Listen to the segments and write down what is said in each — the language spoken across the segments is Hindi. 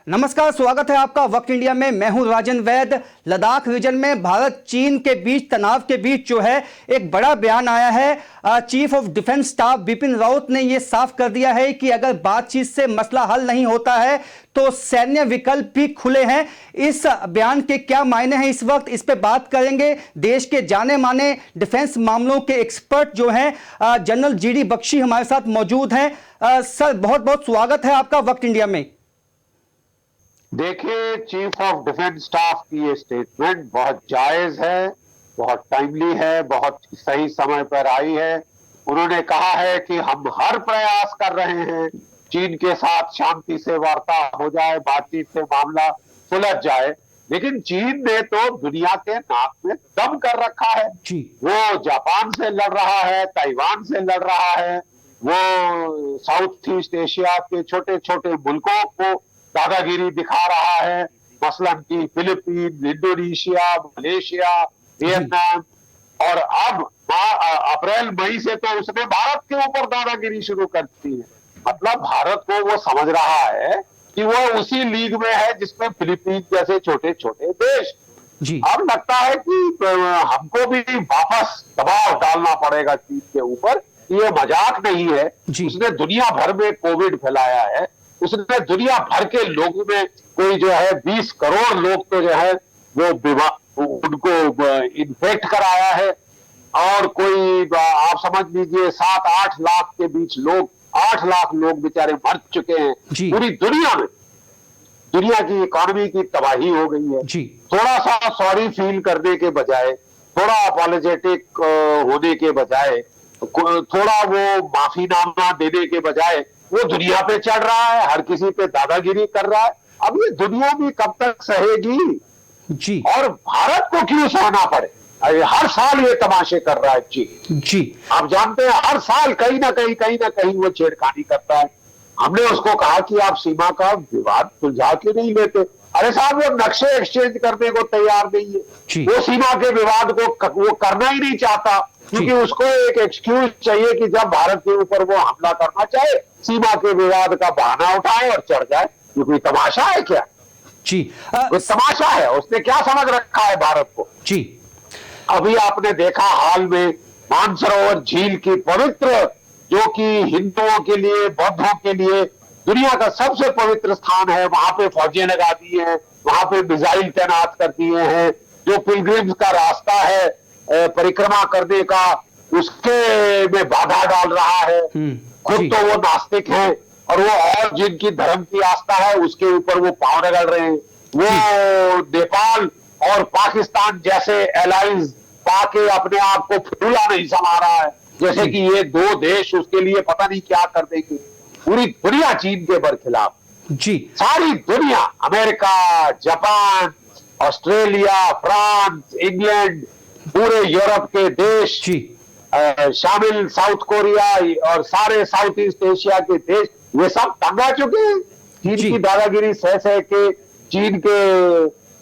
नमस्कार, स्वागत है आपका वक्त इंडिया में। मैं हूं राजन वैद। लद्दाख रीजन में भारत चीन के बीच तनाव के बीच जो है एक बड़ा बयान आया है। Chief of defence staff Bipin Rawat ने यह साफ कर दिया है कि अगर बातचीत से मसला हल नहीं होता है तो सैन्य विकल्प भी खुले हैं। इस बयान के क्या मायने हैं इस वक्त, इस पे बात करेंगे। देश के जाने माने डिफेंस मामलों के एक्सपर्ट जो हैं जनरल जीडी बख्शी हमारे साथ मौजूद हैं। सर, बहुत बहुत स्वागत है आपका वक्त इंडिया में। देखिए, चीफ ऑफ डिफेंस स्टाफ की ये स्टेटमेंट बहुत जायज है, बहुत टाइमली है, बहुत सही समय पर आई है। उन्होंने कहा है कि हम हर प्रयास कर रहे हैं चीन के साथ शांति से वार्ता हो जाए, बातचीत से मामला सुलझ जाए, लेकिन चीन ने तो दुनिया के नाक में दम कर रखा है। वो जापान से लड़ रहा है, ताइवान से लड़ रहा है, वो साउथ ईस्ट एशिया के छोटे छोटे मुल्कों को दादागिरी दिखा रहा है, मसलन की फिलीपीन, इंडोनेशिया, मलेशिया, वियतनाम, और अब अप्रैल मई से तो उसने भारत के ऊपर दादागिरी शुरू कर दी है। मतलब भारत को वो समझ रहा है कि वो उसी लीग में है जिसमें फिलीपीन जैसे छोटे छोटे देश। अब लगता है कि हमको भी वापस दबाव डालना पड़ेगा चीन के ऊपर। ये मजाक नहीं है। उसने दुनिया भर में कोविड फैलाया है, उसने दुनिया भर के लोगों में कोई जो है 20 करोड़ लोग तो जो है वो उनको इन्फेक्ट कराया है, और कोई आप समझ लीजिए 7-8 लाख के बीच लोग, 8 लाख लोग बेचारे मर चुके हैं पूरी दुनिया में। दुनिया की इकोनॉमी की तबाही हो गई है। थोड़ा सा सॉरी फील करने के बजाय, थोड़ा अपॉलोजेटिक होने के बजाय, थोड़ा वो माफीनामा देने के बजाय वो दुनिया पे चढ़ रहा है, हर किसी पे दादागिरी कर रहा है। अब ये दुनिया भी कब तक सहेगी? और भारत को क्यों सहना पड़े? हर साल ये तमाशे कर रहा है चीन। आप जानते हैं हर साल कहीं ना कहीं वो छेड़खानी करता है। हमने उसको कहा कि आप सीमा का विवाद सुलझा क्यों नहीं लेते? अरे साहब, वो नक्शे एक्सचेंज करने को तैयार नहीं है। वो सीमा के विवाद को वो करना ही नहीं चाहता, क्योंकि उसको एक एक्सक्यूज चाहिए कि जब भारत के ऊपर वो हमला करना चाहे, सीमा के विवाद का बहाना उठाए और चढ़ जाए। ये कोई तमाशा है क्या? वो तमाशा है। उसने क्या समझ रखा है भारत को? अभी आपने देखा हाल में मानसरोवर झील की पवित्र, जो कि हिंदुओं के लिए, बौद्धों के लिए दुनिया का सबसे पवित्र स्थान है, वहां पे फौजें लगा दी हैं, वहां पे मिसाइल तैनात कर दिए हैं। जो पिलग्रिम्स का रास्ता है परिक्रमा करने का, उसके में बाधा डाल रहा है। खुद तो वो नास्तिक हैं, और वो और जिनकी धर्म की आस्था है उसके ऊपर वो पांव रगड़ रहे हैं। वो नेपाल और पाकिस्तान जैसे एलायंस पाके अपने आप को फूला नहीं समा रहा है, जैसे कि ये दो देश उसके लिए पता नहीं क्या कर देंगे। पूरी दुनिया चीन के बरखिलाफ, सारी दुनिया, America, Japan, Australia, France, England, पूरे यूरोप के देश शामिल, साउथ कोरिया और सारे साउथ ईस्ट एशिया के देश, ये सब तंग आ चुके हैं चीन की दादागिरी सह के, चीन के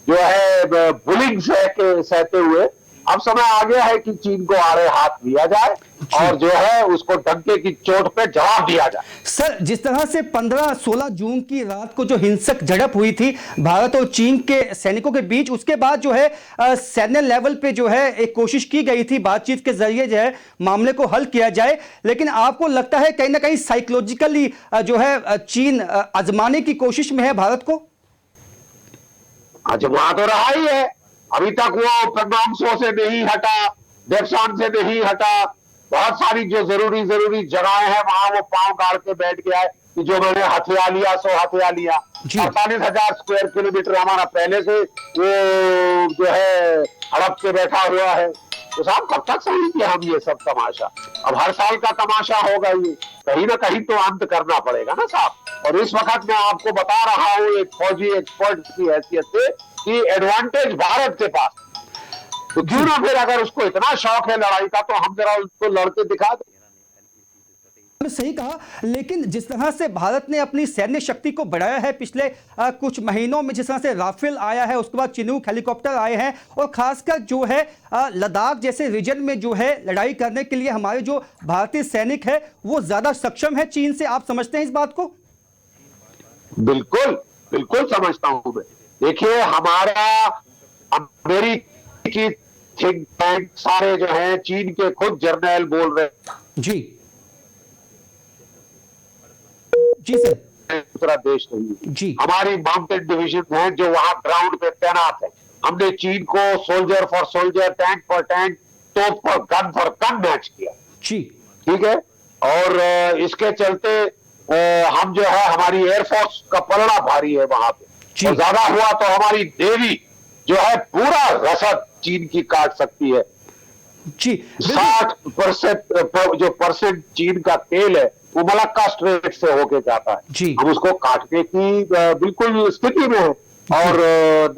जो है बुलिंग सहते हुए। अब समय आ गया है कि चीन को आड़े हाथ लिया जाए और जो है उसको डंके की चोट पे जवाब दिया जाए। सर, जिस तरह से 15-16 जून की रात को जो हिंसक झड़प हुई थी भारत और चीन के सैनिकों के बीच, उसके बाद जो है सैन्य लेवल पे जो है एक कोशिश की गई थी बातचीत के जरिए जो है मामले को हल किया जाए, लेकिन आपको लगता है कहीं ना कहीं साइकोलॉजिकली जो है चीन आजमाने की कोशिश में है भारत को? आजमा तो रहा ही है। अभी तक वो प्रज्ञांशों से नहीं हटा, देवशान से नहीं हटा। बहुत सारी जो जरूरी जगहें हैं वहां वो पांव गाड़ के बैठ गया है कि जो मैंने हथिया लिया सो हथिया लिया। 48,000 स्क्वायर किलोमीटर हमारा पहले से वो जो है हड़प के बैठा हुआ है। तो साहब कब तक सहेंगे हम ये सब तमाशा? अब हर साल का तमाशा होगा ये, कहीं ना कहीं तो अंत करना पड़ेगा ना साहब। और इस वक्त मैं आपको बता रहा हूँ एक फौजी एक्सपर्ट की हैसियत से कि एडवांटेज भारत के पास, तो क्यों ना फिर अगर उसको इतना शौक है लड़ाई का, तो हम जरा उसको लड़के दिखा दें। सही कहा, लेकिन जिस तरह से भारत ने अपनी सैन्य शक्ति को बढ़ाया है पिछले कुछ महीनों में, जिस तरह से राफेल आया है, उसके बाद चिनूक हेलीकॉप्टर आए हैं, और खासकर जो है लद्दाख जैसे रीजन में जो है लड़ाई करने के लिए हमारे जो भारतीय सैनिक है वो ज्यादा सक्षम है चीन से। आप समझते हैं इस बात को? बिल्कुल। बिल्कुल समझता हूं मैं। देखिए, हमारा अमेरिकी थिंक टैंक सारे जो हैं, चीन के खुद जर्नल बोल रहे जी जी सर। हैं दूसरा देश नहीं है। जी हमारी माउंटेन डिवीजन हैं जो वहां ग्राउंड पे तैनात है। हमने चीन को soldier for soldier, tank for tank, तोप फॉर गन मैच किया। जी ठीक है। और इसके चलते हम जो है, हमारी एयरफोर्स का पलड़ा भारी है वहां पे, और ज्यादा हुआ तो हमारी नेवी जो है पूरा रसद चीन की काट सकती है। जी 60% जो परसेंट चीन का तेल है वो मलक्का स्ट्रेट से होके जाता है। हम उसको काटने की बिल्कुल स्थिति में है। और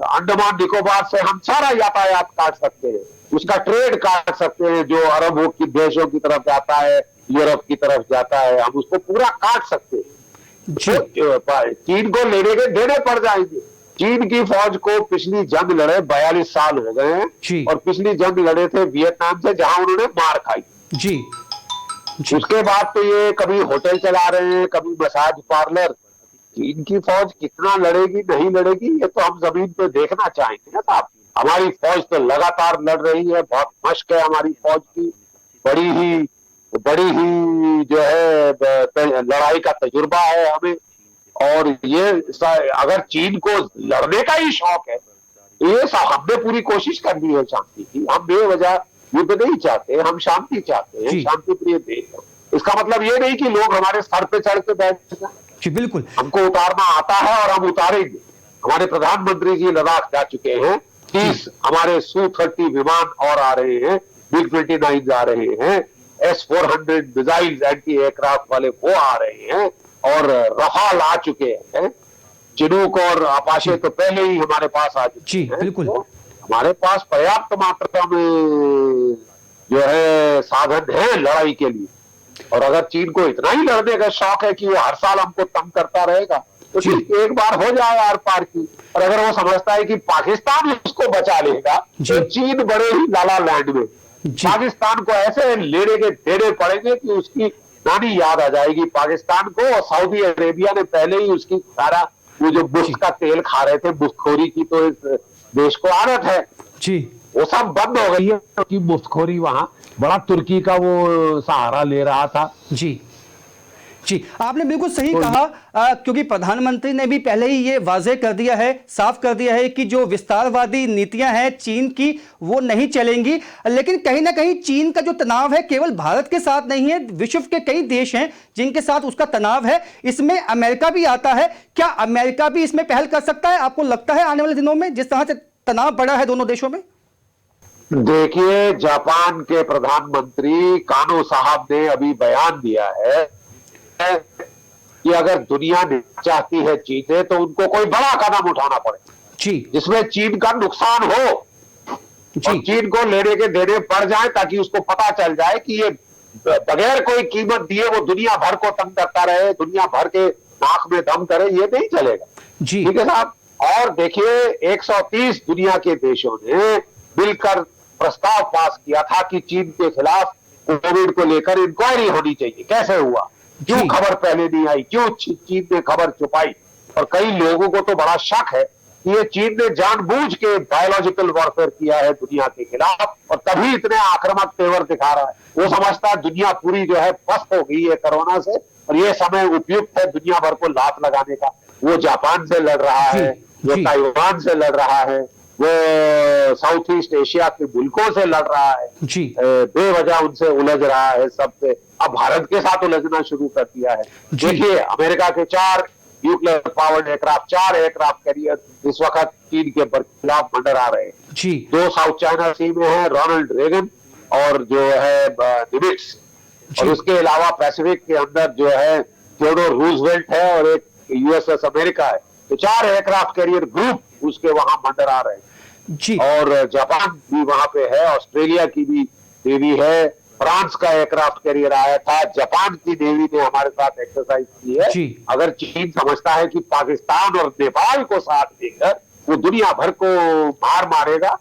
अंडमान निकोबार से हम सारा यातायात काट सकते हैं, उसका ट्रेड काट सकते हैं, जो अरब की देशों की तरफ जाता है, यूरोप की तरफ जाता है, हम उसको पूरा काट सकते हैं। तो चीन को लेने के देने पड़ जाएंगे। चीन की फौज को पिछली जंग लड़े 42 साल हो गए हैं, और पिछली जंग लड़े थे वियतनाम से, जहां उन्होंने मार खाई। जी उसके बाद तो ये कभी होटल चला रहे हैं, कभी मसाज पार्लर। चीन की फौज कितना लड़ेगी नहीं लड़ेगी, ये तो हम जमीन पे देखना चाहेंगे ना साहब। हमारी फौज तो लगातार लड़ रही है, बहुत मश्क है हमारी फौज की, बड़ी ही जो है लड़ाई का तजुर्बा है हमें। और ये अगर चीन को लड़ने का ही शौक है, ये हमने पूरी कोशिश करनी है शांति की। हम बेवजह युद्ध नहीं चाहते, हम शांति चाहते हैं, शांति प्रिय देश है। इसका मतलब ये नहीं कि लोग हमारे सर पे चढ़ के बैठ जाए। जी बिल्कुल, हमको उतारना आता है और हम उतारेंगे। हमारे प्रधानमंत्री जी लद्दाख जा चुके हैं, 30 हमारे Su-30 विमान और आ रहे हैं, MiG-29 आ रहे हैं, S-400 मिसाइल एंटी एयरक्राफ्ट वाले वो आ रहे हैं, और रफाल आ चुके हैं। चिनूक और अपाचे तो पहले ही हमारे पास आ चुके हैं। बिल्कुल, तो हमारे पास पर्याप्त मात्रा में जो है साधन है लड़ाई के लिए। और अगर चीन को इतना ही लड़ने का शौक है कि वो हर साल हमको तंग करता रहेगा, तो ठीक एक बार हो जाए आर पार की। और अगर वो समझता है कि पाकिस्तान उसको बचा लेगा, तो चीन बड़े ही लाला लैंड में पाकिस्तान को ऐसे लेने के देने पड़ेंगे कि उसकी नानी याद आ जाएगी पाकिस्तान को। और सऊदी अरेबिया ने पहले ही उसकी सारा वो जो बुश का तेल खा रहे थे, बुशखोरी की तो इस देश को आदत है जी, वो सब बंद हो गई है, क्योंकि बुशखोरी वहां बड़ा तुर्की का वो सहारा ले रहा था। जी जी, आपने बिल्कुल सही कहा, क्योंकि प्रधानमंत्री ने भी पहले ही ये वाजे कर दिया है, साफ कर दिया है कि जो विस्तारवादी नीतियां हैं चीन की वो नहीं चलेंगी। लेकिन कहीं ना कहीं चीन का जो तनाव है केवल भारत के साथ नहीं है, विश्व के कई देश हैं जिनके साथ उसका तनाव है, इसमें अमेरिका भी आता है। क्या अमेरिका भी इसमें पहल कर सकता है, आपको लगता है आने वाले दिनों में, जिस तरह से तनाव बढ़ा है दोनों देशों में? देखिए, जापान के प्रधानमंत्री कानो साहब ने अभी बयान दिया है कि अगर दुनिया ने चाहती है चीन से, तो उनको कोई बड़ा कदम उठाना पड़े जी, जिसमें चीन का नुकसान हो जी, और चीन को लेने के देने पड़ जाए, ताकि उसको पता चल जाए कि ये बगैर कोई कीमत दिए वो दुनिया भर को तंग करता रहे, दुनिया भर के नाक में दम करे, ये नहीं चलेगा जी। ठीक है साहब। और देखिए, 130 दुनिया के देशों ने मिलकर प्रस्ताव पास किया था कि चीन के खिलाफ कोविड को लेकर इंक्वायरी होनी चाहिए, कैसे हुआ, क्यों खबर पहले नहीं आई, क्यों चीन ने खबर छुपाई। और कई लोगों को तो बड़ा शक है कि ये चीन ने जानबूझ के बायोलॉजिकल वॉरफेयर किया है दुनिया के खिलाफ, और तभी इतने आक्रामक तेवर दिखा रहा है। वो समझता है दुनिया पूरी जो है पस्त हो गई है कोरोना से, और ये समय उपयुक्त है दुनिया भर को लात लगाने का। वो जापान से लड़ रहा है, वो ताइवान से लड़ रहा है, वो साउथ ईस्ट एशिया के मुल्कों से लड़ रहा है जी, बेवजह उनसे उलझ रहा है सबसे। अब भारत के साथ उलझना शुरू कर दिया है। देखिए, अमेरिका के 4 nuclear powered aircraft, 4 aircraft carrier इस वक्त चीन के खिलाफ मंडरा रहे हैं जी। 2 साउथ चाइना सी में है, रोनाल्ड रेगन और जो है निमिट्ज, और उसके अलावा पैसिफिक के अंदर जो है थियोडोर रूजवेल्ट है, और एक यूएसएस अमेरिका है। तो 4 एयरक्राफ्ट कैरियर ग्रुप उसके वहां मंडरा रहे हैं जी। और जापान भी वहां पे है, ऑस्ट्रेलिया की भी नेवी है, फ्रांस का एयरक्राफ्ट कैरियर आया था, जापान की नेवी ने हमारे साथ एक्सरसाइज की है जी। अगर चीन समझता है कि पाकिस्तान और नेपाल को साथ देकर वो दुनिया भर को मार मारेगा,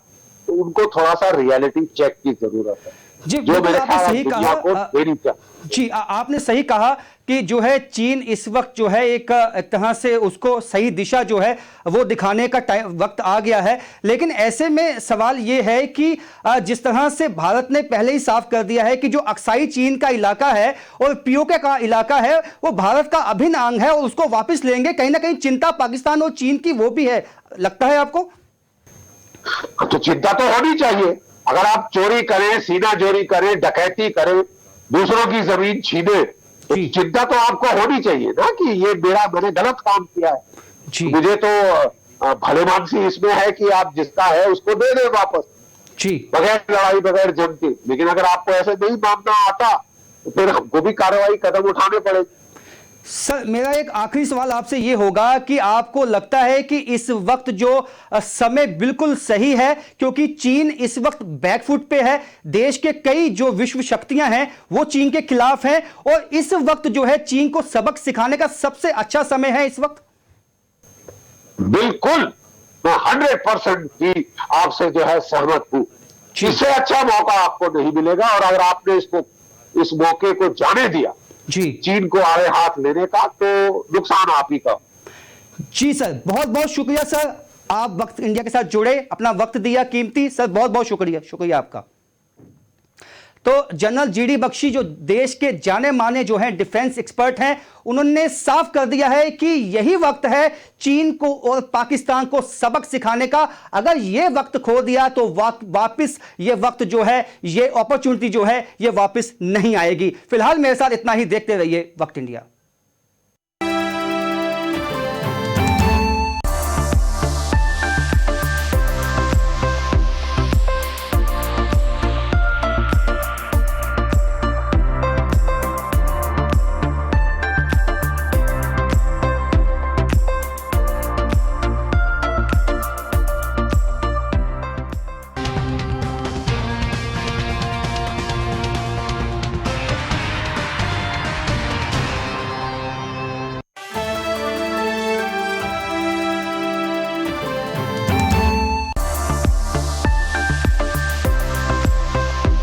तो उनको थोड़ा सा रियलिटी चेक की जरूरत है, जी जो बिल्कुल मेरे आपने ख्याल सही दुनिया को कहा। देनी चाहिए। जी आपने सही कहा कि जो है चीन इस वक्त जो है एक तरह से उसको सही दिशा जो है वो दिखाने का टाइम वक्त आ गया है। लेकिन ऐसे में सवाल ये है कि जिस तरह से भारत ने पहले ही साफ कर दिया है कि जो अक्साई चीन का इलाका है और पीओके का इलाका है वो भारत का अभिन्न अंग है और उसको वापस लेंगे, कहीं ना कहीं चिंता पाकिस्तान और चीन की वो भी है, लगता है आपको? तो चिंता तो होनी चाहिए। अगर आप चोरी करें, सीना चोरी करें, डकैती करें, दूसरों की जमीन छीने, तो जी चिंता तो आपको होनी चाहिए ना कि ये मैंने गलत काम किया है। जी मुझे तो भले मानसी इसमें है कि आप जिसका है उसको दे दें वापस, जी बगैर लड़ाई बगैर जंग के। लेकिन अगर आपको ऐसे नहीं मानना आता तो फिर हमको भी कार्रवाई कदम उठाने पड़ेगी। सर मेरा एक आखिरी सवाल आपसे यह होगा कि आपको लगता है कि इस वक्त जो समय बिल्कुल सही है, क्योंकि चीन इस वक्त बैकफुट पे है, देश के कई जो विश्व शक्तियां हैं वो चीन के खिलाफ हैं और इस वक्त जो है चीन को सबक सिखाने का सबसे अच्छा समय है इस वक्त? बिल्कुल, मैं 100% की आपसे जो है सहमत हूं। इससे अच्छा मौका आपको नहीं मिलेगा और अगर आपने इस मौके को जाने दिया जी चीन को आड़े हाथ लेने का, तो नुकसान आप ही का। जी सर, बहुत बहुत शुक्रिया सर, आप वक्त इंडिया के साथ जुड़े, अपना वक्त दिया कीमती सर, बहुत बहुत शुक्रिया, शुक्रिया आपका। तो जनरल जीडी बख्शी जो देश के जाने माने जो हैं डिफेंस एक्सपर्ट हैं, उन्होंने साफ कर दिया है कि यही वक्त है चीन को और पाकिस्तान को सबक सिखाने का। अगर ये वक्त खो दिया तो वापस ये वक्त जो है, ये अपॉर्चुनिटी जो है ये वापस नहीं आएगी। फिलहाल मेरे साथ इतना ही, देखते रहिए वक्त इंडिया।